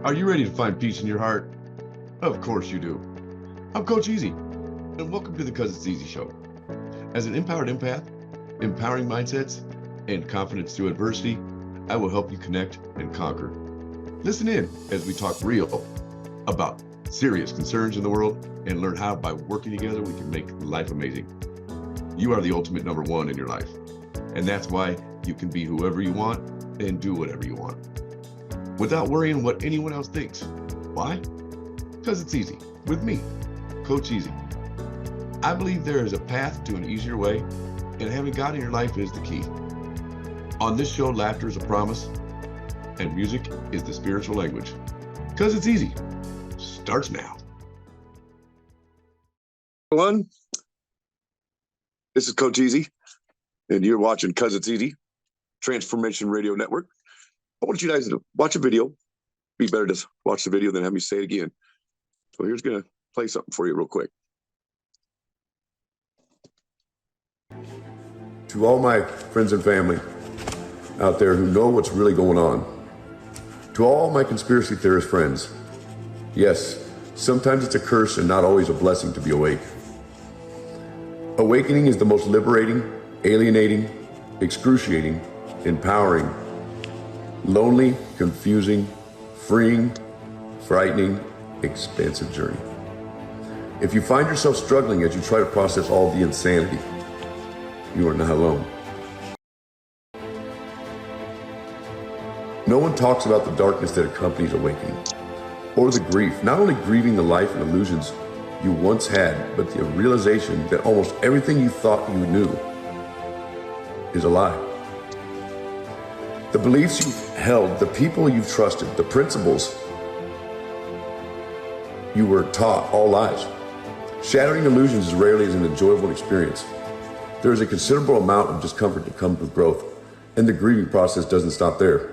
Are you ready to find peace in your heart? Of course you do. I'm Coach EaZy, and welcome to the 'Cause It's EaZy show. As an empowered empath, empowering mindsets, and confidence through adversity, I will help you connect and conquer. Listen in as we talk real about serious concerns in the world and learn how by working together we can make life amazing. You are the ultimate number one in your life, and that's why you can be whoever you want and do whatever you want without worrying what anyone else thinks. Why? Because it's easy with me, Coach EaZy. I believe there is a path to an easier way, and having God in your life is the key. On this show, laughter is a promise, and music is the spiritual language. Because it's easy. Starts now. Everyone, this is Coach EaZy, and you're watching 'Cause It's EaZy, Transformation Radio Network. I want you guys to watch a video. Be better to watch the video than have me say it again. So here's going to play something for you real quick. To all my friends and family out there who know what's really going on, to all my conspiracy theorist friends, yes, sometimes it's a curse and not always a blessing to be awake. Awakening is the most liberating, alienating, excruciating, empowering, lonely, confusing, freeing, frightening, expansive journey. If you find yourself struggling as you try to process all the insanity, you are not alone. No one talks about the darkness that accompanies awakening, or the grief, not only grieving the life and illusions you once had, but the realization that almost everything you thought you knew is a lie. The beliefs you've held, the people you've trusted, the principles you were taught, all lies. Shattering illusions is rarely an enjoyable experience. There is a considerable amount of discomfort that comes with growth, and the grieving process doesn't stop there.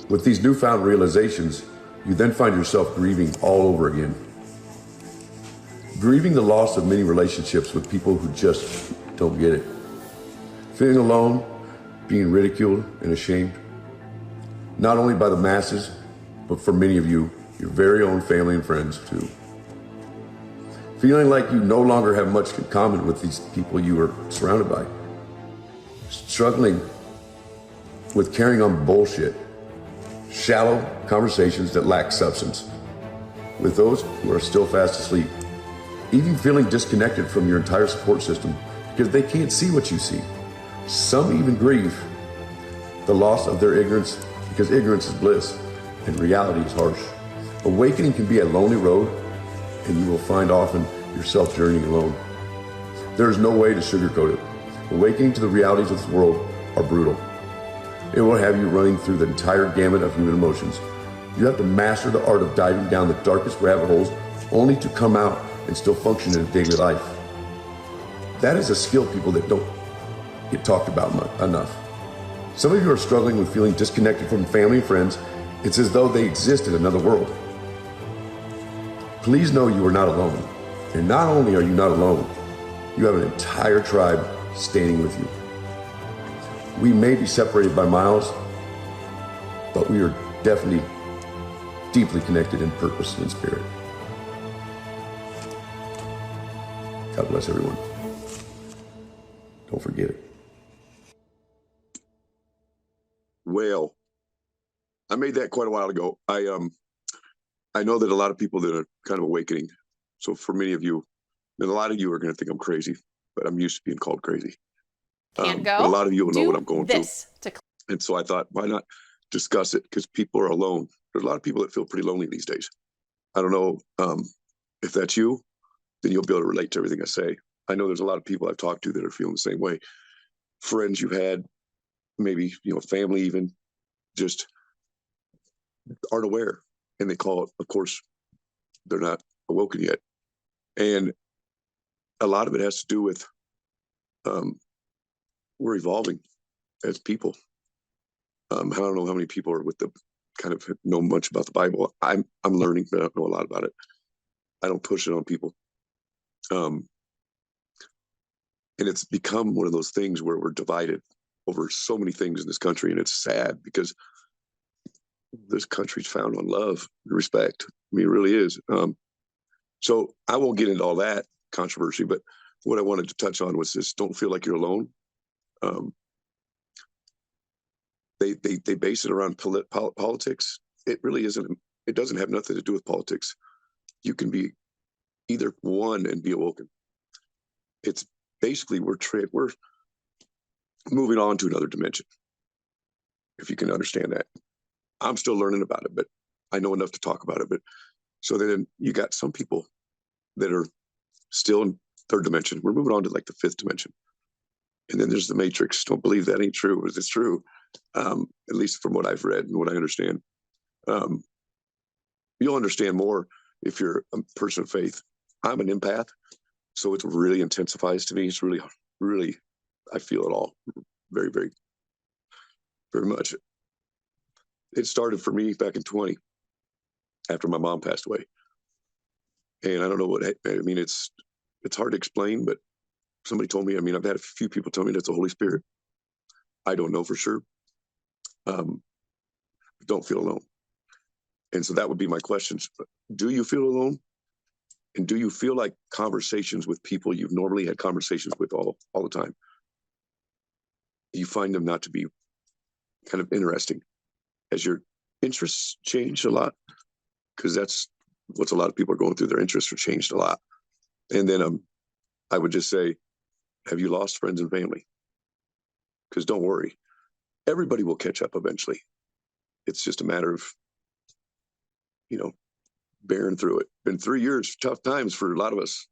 With these newfound realizations, you then find yourself grieving all over again. Grieving the loss of many relationships with people who just don't get it. Feeling alone, being ridiculed and ashamed, not only by the masses, but for many of you, your very own family and friends too. Feeling like you no longer have much in common with these people you are surrounded by. Struggling with carrying on bullshit, shallow conversations that lack substance with those who are still fast asleep. Even feeling disconnected from your entire support system because they can't see what you see. Some even grieve the loss of their ignorance because ignorance is bliss and reality is harsh. Awakening can be a lonely road, and you will find often yourself journeying alone. There is no way to sugarcoat it. Awakening to the realities of this world are brutal. It will have you running through the entire gamut of human emotions. You have to master the art of diving down the darkest rabbit holes only to come out and still function in daily life. That is a skill, people, that don't get talked about enough. Some of you are struggling with feeling disconnected from family and friends. It's as though they exist in another world. Please know you are not alone. And not only are you not alone, you have an entire tribe standing with you. We may be separated by miles, but we are definitely deeply connected in purpose and spirit. God bless everyone. Don't forget it. Well, I made that quite a while ago. I know that a lot of people that are kind of awakening. So for many of you, and a lot of you are going to think I'm crazy, but I'm used to being called crazy. Can't go. But a lot of you will know what I'm going through. To And so I thought, why not discuss it? Because people are alone. There's a lot of people that feel pretty lonely these days. I don't know if that's you, then you'll be able to relate to everything I say. I know there's a lot of people I've talked to that are feeling the same way. Friends you've had, maybe, family even, just aren't aware. And they call it, of course, they're not awoken yet. And a lot of it has to do with we're evolving as people. I don't know how many people are with the kind of know much about the Bible. I'm learning, but I don't know a lot about it. I don't push it on people. And it's become one of those things where we're divided over so many things in this country. And it's sad because this country's found on love and respect. I mean, it really is. So I won't get into all that controversy, but what I wanted to touch on was this: don't feel like you're alone. Um, they base it around politics. It really isn't. It doesn't have nothing to do with politics. You can be either one and be awoken. It's basically we're moving on to another dimension. If you can understand that, I'm still learning about it, but I know enough to talk about it. But so then you got some people that are still in third dimension. We're moving on to like the fifth dimension. And then there's the matrix. Don't believe that ain't true. It's true. At least from what I've read and what I understand. You'll understand more if you're a person of faith. I'm an empath, so it really intensifies to me. It's really, really, I feel it all very, very, very much. It started for me back in 20 after my mom passed away. And I don't know what, I mean, it's hard to explain, but somebody told me, I mean, I've had a few people tell me that's the Holy Spirit. I don't know for sure. Don't feel alone. And so that would be my questions. Do you feel alone? And do you feel like conversations with people you've normally had conversations with all the time, you find them not to be kind of interesting? Has your interests changed a lot? Because that's what a lot of people are going through. Their interests are changed a lot. And then I would just say, have you lost friends and family? Because don't worry, everybody will catch up eventually. It's just a matter of, bearing through it. Been 3 years, tough times for a lot of us.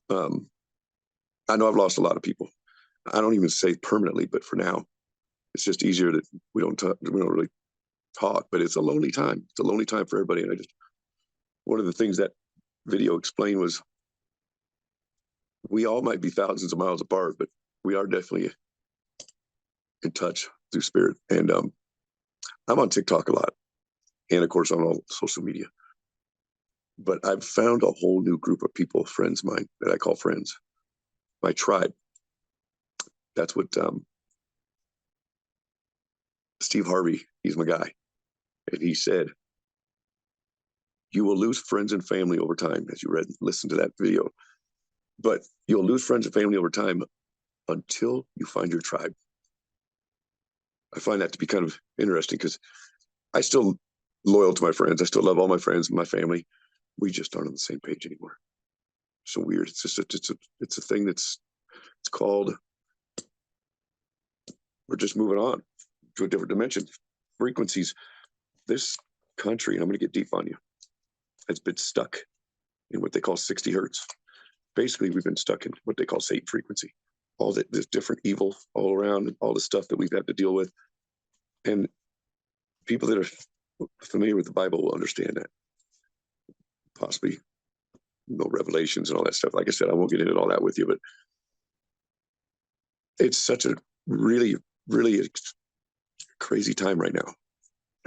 I know I've lost a lot of people. I don't even say permanently, but for now, it's just easier that we don't really talk. But it's a lonely time. It's a lonely time for everybody. And one of the things that video explained was, we all might be thousands of miles apart, but we are definitely in touch through spirit. And I'm on TikTok a lot, and of course on all social media. But I've found a whole new group of people, friends of mine, that I call friends, my tribe. That's what Steve Harvey, he's my guy. And he said, you will lose friends and family over time, as you listen to that video. But you'll lose friends and family over time until you find your tribe. I find that to be kind of interesting because I still loyal to my friends. I still love all my friends and my family. We just aren't on the same page anymore. So weird. It's just it's a thing it's called, we're just moving on to a different dimension. Frequencies. This country, and I'm going to get deep on you, has been stuck in what they call 60 hertz. Basically, we've been stuck in what they call Satan frequency. All this different evil all around, all the stuff that we've had to deal with. And people that are familiar with the Bible will understand that. Possibly revelations and all that stuff. Like I said, I won't get into all that with you, but it's such a really, really crazy time right now.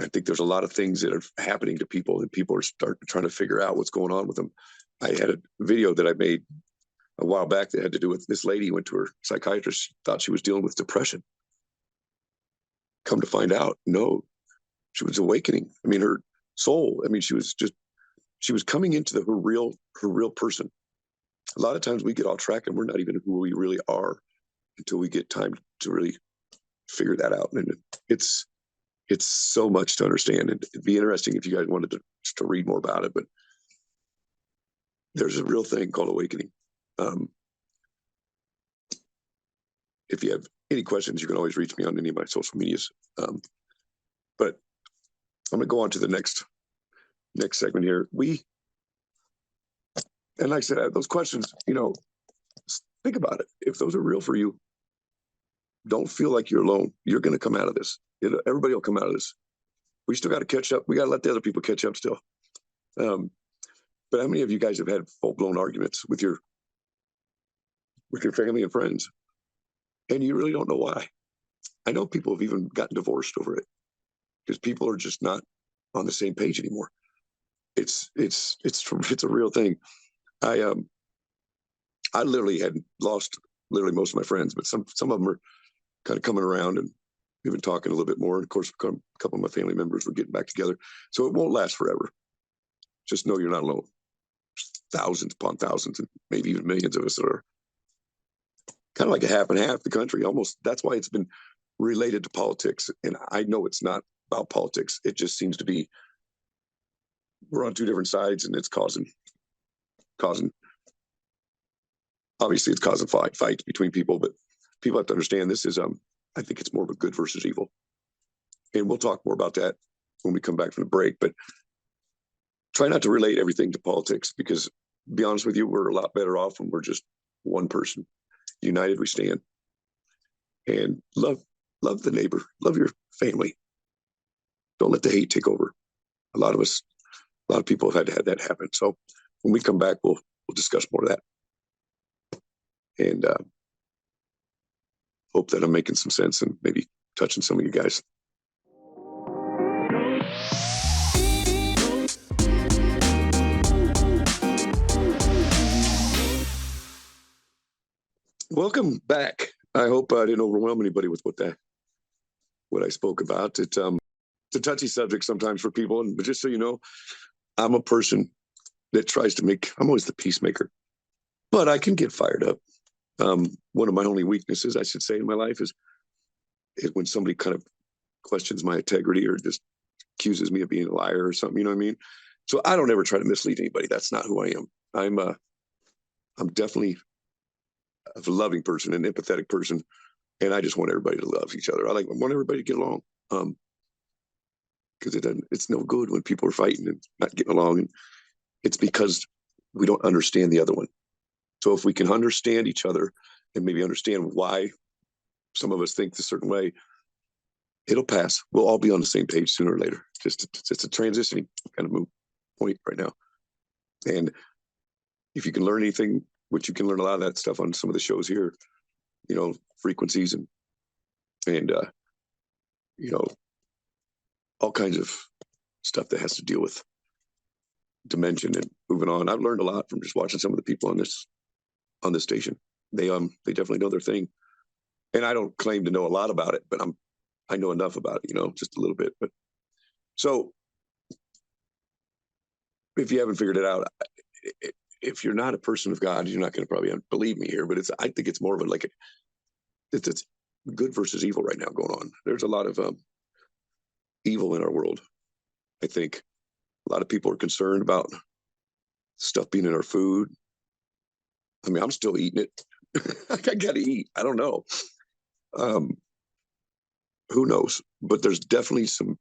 I think there's a lot of things that are happening to people, and people are trying to figure out what's going on with them. I had a video that I made a while back that had to do with this lady who went to her psychiatrist, thought she was dealing with depression. Come to find out, no, she was awakening. I mean, her soul, I mean, she was coming into her real person. A lot of times we get off track and we're not even who we really are until we get time to really figure that out. And it's so much to understand. And it'd be interesting if you guys wanted to read more about it, but there's a real thing called awakening. If you have any questions, you can always reach me on any of my social medias. But I'm going to go on to the next segment here. And like I said, those questions, think about it. If those are real for you, don't feel like you're alone. You're going to come out of this. Everybody will come out of this. We still got to catch up. We got to let the other people catch up still. But how many of you guys have had full-blown arguments with your family and friends, and you really don't know why? I know people have even gotten divorced over it because people are just not on the same page anymore. It's a real thing. I literally had lost most of my friends, but some of them are kind of coming around, and we've been talking a little bit more. And of course, a couple of my family members were getting back together. So it won't last forever. Just know you're not alone. There's thousands upon thousands, and maybe even millions of us that are kind of like a half and half the country. Almost. That's why it's been related to politics. And I know it's not about politics. It just seems to be we're on two different sides, and it's causing. Obviously, it's causing fights between people, but people have to understand this is. I think it's more of a good versus evil, and we'll talk more about that when we come back from the break. But try not to relate everything to politics, because, to be honest with you, we're a lot better off when we're just one person. United we stand. And love the neighbor, love your family. Don't let the hate take over. A lot of people have had that happen. So when we come back, we'll discuss more of that. And hope that I'm making some sense and maybe touching some of you guys. Welcome back. I hope I didn't overwhelm anybody with what I spoke about. It's a touchy subject sometimes for people, but just so you know, I'm a person that tries to I'm always the peacemaker, but I can get fired up. One of my only weaknesses, I should say, in my life is when somebody kind of questions my integrity or just accuses me of being a liar or something. You know what I mean? So I don't ever try to mislead anybody. That's not who I am. I'm definitely a loving person, an empathetic person, and I just want everybody to love each other. I want everybody to get along, because it's no good when people are fighting and not getting along, and it's because we don't understand the other one. So if we can understand each other and maybe understand why some of us think a certain way, it'll pass. We'll all be on the same page sooner or later. It's a transitioning kind of point right now. And if you can learn anything, which you can learn a lot of that stuff on some of the shows here, frequencies and all kinds of stuff that has to deal with dimension and moving on. I've learned a lot from just watching some of the people on this station. They definitely know their thing, and I don't claim to know a lot about it, but I know enough about it, just a little bit. But so if you haven't figured it out, if you're not a person of God, you're not going to probably believe me here, but I think it's more of it's good versus evil right now going on. There's a lot of evil in our world. I think a lot of people are concerned about stuff being in our food. I mean, I'm still eating it. I got to eat. I don't know. Who knows? But there's definitely some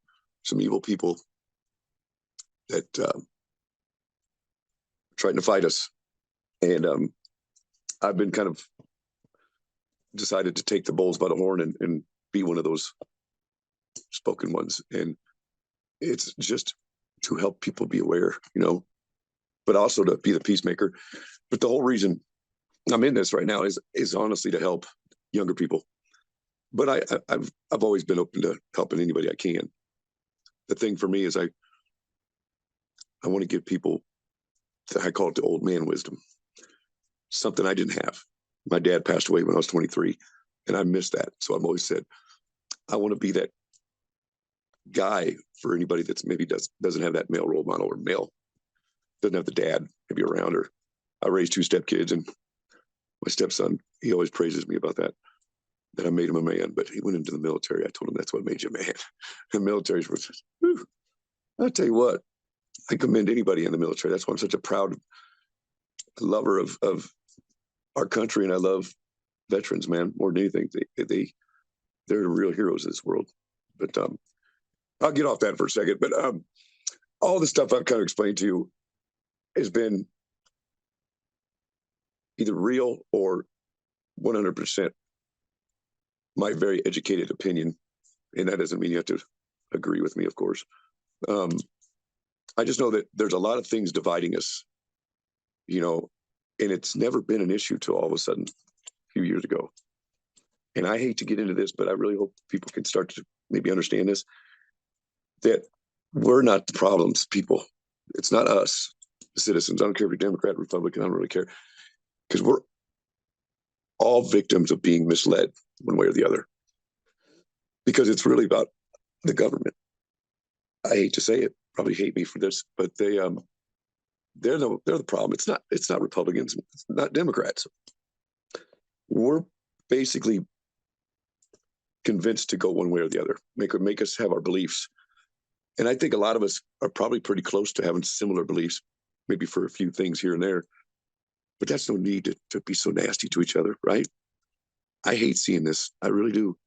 evil people that trying to fight us. And I've been kind of decided to take the bulls by the horn and be one of those spoken ones. And it's just to help people be aware, but also to be the peacemaker. But the whole reason I'm in this right now is honestly to help younger people. But I've always been open to helping anybody I can. The thing for me is I want to give people, I call it the old man wisdom, something I didn't have. My dad passed away when I was 23, and I missed that. So I've always said, I want to be that guy for anybody that's maybe doesn't have that male role model, or doesn't have the dad maybe around her. I raised 2 stepkids, and my stepson, he always praises me about that I made him a man, but he went into the military. I told him that's what made you a man. The military was, I'll tell you what, I commend anybody in the military. That's why I'm such a proud lover of our country, and I love veterans, man, more than anything. They're the real heroes of this world. But I'll get off that for a second. But all the stuff I've kind of explained to you has been either real or 100% my very educated opinion. And that doesn't mean you have to agree with me, of course. I just know that there's a lot of things dividing us, and it's never been an issue till all of a sudden a few years ago. And I hate to get into this, but I really hope people can start to maybe understand this, that we're not the problems, people. It's not us, the citizens. I don't care if you're Democrat, Republican, I don't really care, because we're all victims of being misled one way or the other. because it's really about the government. I hate to say it, probably hate me for this, but they're the problem. It's not Republicans, it's not Democrats. We're basically convinced to go one way or the other, make us have our beliefs. And I think a lot of us are probably pretty close to having similar beliefs, maybe for a few things here and there, but that's no need to be so nasty to each other, right? I hate seeing this. I really do.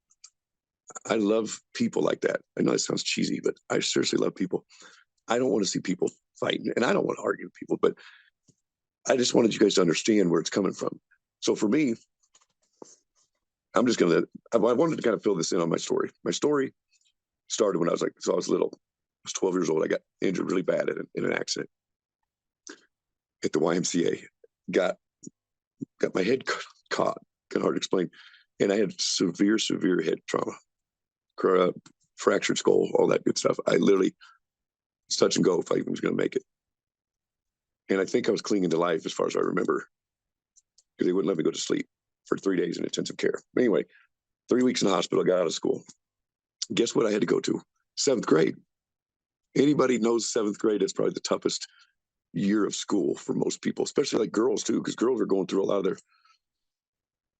I love people like that. I know it sounds cheesy, but I seriously love people. I don't want to see people fighting, and I don't want to argue with people, but I just wanted you guys to understand where it's coming from. So for me, I wanted to kind of fill this in on my story. My story started when I was little. I was 12 years old. I got injured really bad in an accident at the YMCA. Got my head caught. Kind of hard to explain. And I had severe head trauma, fractured skull, all that good stuff. I literally, it's touch and go if I even was going to make it. And I think I was clinging to life as far as I remember, because they wouldn't let me go to sleep for 3 days in intensive care. Anyway, 3 weeks in the hospital, I got out of school. Guess what I had to go to? 7th grade. Anybody knows 7th grade is probably the toughest year of school for most people, especially like girls too, because girls are going through a lot of their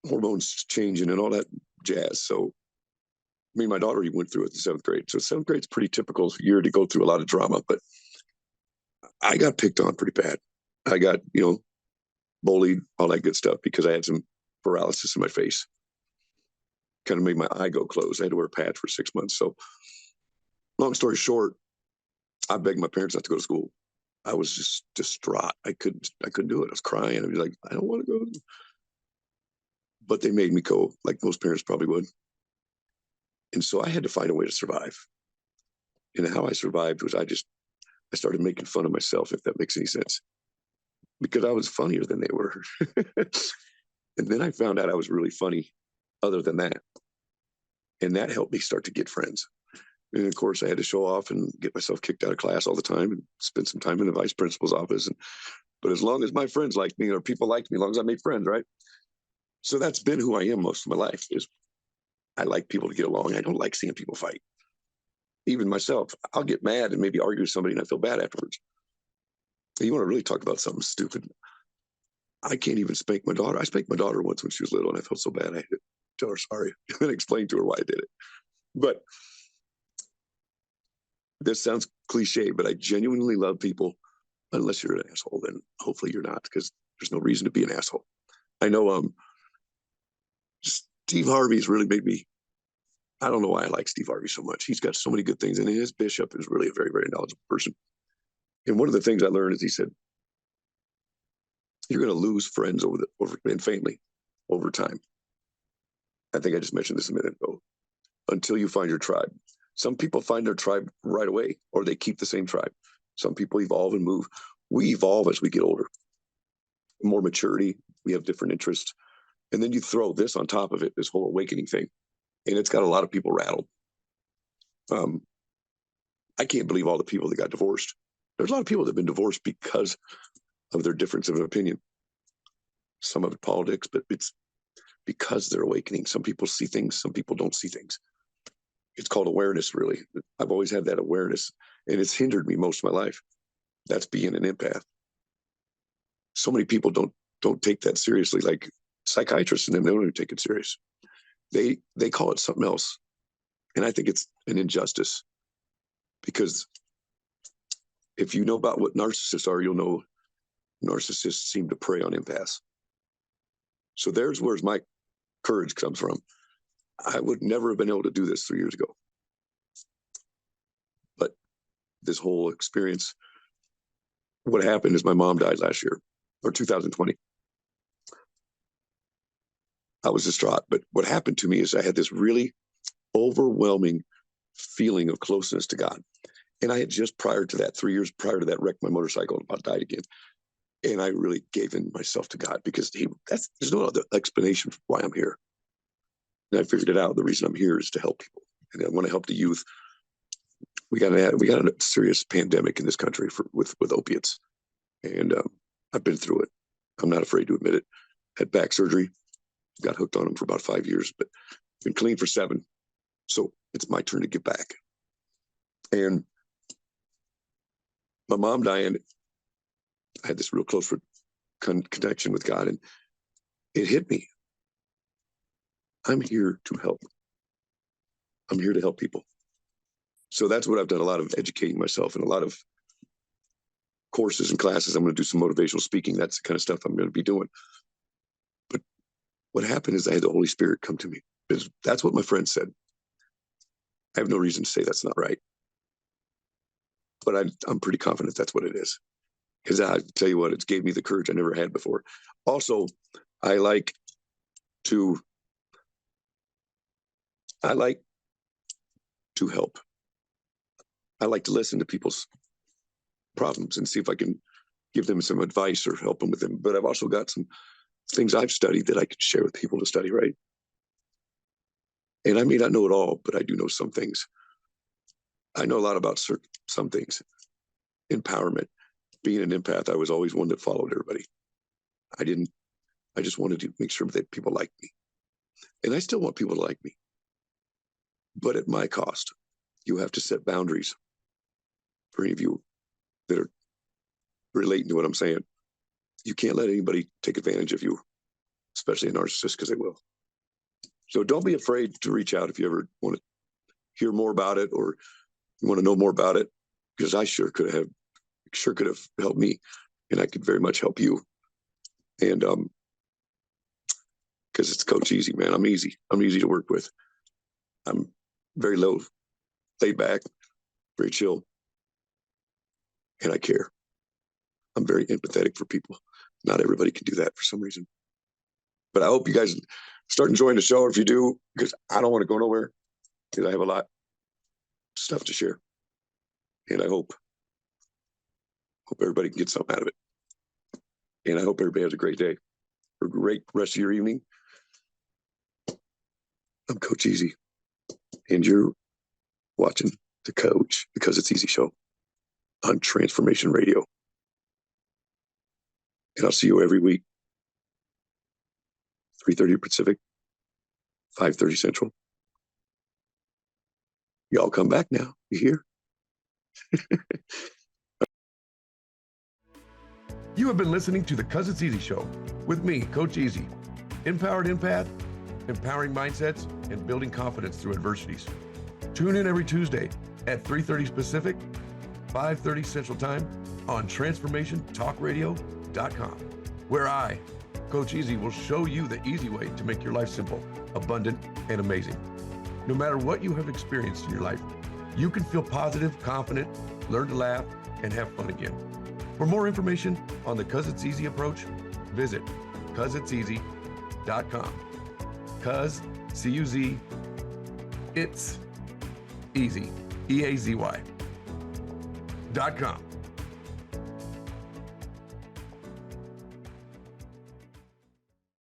hormones changing and all that jazz. So me and my daughter even went through it in 7th grade. So 7th grade's pretty typical year to go through a lot of drama, but I got picked on pretty bad. I got, bullied, all that good stuff, because I had some paralysis in my face. Kind of made my eye go closed. I had to wear a patch for 6 months. So long story short, I begged my parents not to go to school. I was just distraught. I couldn't do it. I was crying. I'd be like, I don't want to go. But they made me go, like most parents probably would. And so I had to find a way to survive. And how I survived was I started making fun of myself, if that makes any sense, because I was funnier than they were. And then I found out I was really funny other than that. And that helped me start to get friends. And of course, I had to show off and get myself kicked out of class all the time and spend some time in the vice principal's office. But as long as my friends liked me, or people liked me, as long as I made friends, right? So that's been who I am most of my life. Is I like people to get along. I don't like seeing people fight. Even myself, I'll get mad and maybe argue with somebody and I feel bad afterwards. And you want to really talk about something stupid? I can't even spank my daughter. I spanked my daughter once when she was little and I felt so bad. I had to tell her sorry and explain to her why I did it. But this sounds cliche, but I genuinely love people, unless you're an asshole. Then hopefully you're not, because there's no reason to be an asshole. I know Steve Harvey's really made me, I don't know why I like Steve Harvey so much. He's got so many good things, and his bishop is really a very, very knowledgeable person. And one of the things I learned is he said, you're going to lose friends and family over time. I think I just mentioned this a minute ago. Until you find your tribe. Some people find their tribe right away, or they keep the same tribe. Some people evolve and move. We evolve as we get older. More maturity, we have different interests. And then you throw this on top of it, this whole awakening thing. And it's got a lot of people rattled. I can't believe all the people that got divorced. There's a lot of people that have been divorced because of their difference of opinion. Some of it politics, but it's because they're awakening. Some people see things, some people don't see things. It's called awareness, really. I've always had that awareness, and it's hindered me most of my life. That's being an empath. So many people don't take that seriously, like psychiatrists and them, they don't even take it serious. They call it something else. And I think it's an injustice, because if you know about what narcissists are, you'll know narcissists seem to prey on empaths. So there's where my courage comes from. I would never have been able to do this 3 years ago. But this whole experience, what happened is my mom died last year, or 2020. I was distraught. But what happened to me is I had this really overwhelming feeling of closeness to God. And I had just prior to that, 3 years prior to that, wrecked my motorcycle and about died again. And I really gave in myself to God, because there's no other explanation for why I'm here. And I figured it out. The reason I'm here is to help people. And I want to help the youth. We got a serious pandemic in this country with opiates. And I've been through it. I'm not afraid to admit it. Had back surgery, got hooked on them for about 5 years, but been clean for 7. So it's my turn to give back. And my mom dying, I had this real close connection with God, and it hit me. I'm here to help. I'm here to help people. So that's what I've done, a lot of educating myself and a lot of courses and classes. I'm going to do some motivational speaking. That's the kind of stuff I'm going to be doing. But what happened is I had the Holy Spirit come to me. That's what my friend said. I have no reason to say that's not right. But I'm pretty confident that's what it is. Because I tell you what, it's gave me the courage I never had before. Also, I like to help. I like to listen to people's problems and see if I can give them some advice or help them with them. But I've also got some things I've studied that I can share with people to study, right? And I may not know it all, but I do know some things. I know a lot about some things. Empowerment. Being an empath, I was always one that followed everybody. I just wanted to make sure that people liked me. And I still want people to like me. But at my cost, you have to set boundaries. For any of you that are relating to what I'm saying, you can't let anybody take advantage of you, especially a narcissist, because they will. So don't be afraid to reach out if you ever want to hear more about it or you want to know more about it, because I sure could have helped me, and I could very much help you. And because it's Coach EaZy, man. I'm easy to work with. I'm very laid back, very chill, and I care. I'm very empathetic for people. Not everybody can do that for some reason. But I hope you guys start enjoying the show. If you do, because I don't want to go nowhere, because I have a lot of stuff to share. And I hope everybody can get something out of it. And I hope everybody has a great day, or a great rest of your evening. I'm Coach EaZy, and you're watching the Coach Because It's EaZy show on Transformation Radio. And I'll see you every week, 3:30 Pacific, 5:30 Central. Y'all come back now. You hear? You have been listening to the 'Cause It's EaZy show with me, Coach EaZy. Empowered empath, empowering mindsets, and building confidence through adversities. Tune in every Tuesday at 3:30 Pacific, 5:30 Central Time on TransformationTalkRadio.com, where I, Coach EaZy, will show you the easy way to make your life simple, abundant, and amazing. No matter what you have experienced in your life, you can feel positive, confident, learn to laugh, and have fun again. For more information on the 'Cause It's EaZy approach, visit CauseIt'sEaZy.com. 'Cause, C-U-Z, it's easy, EaZy.com.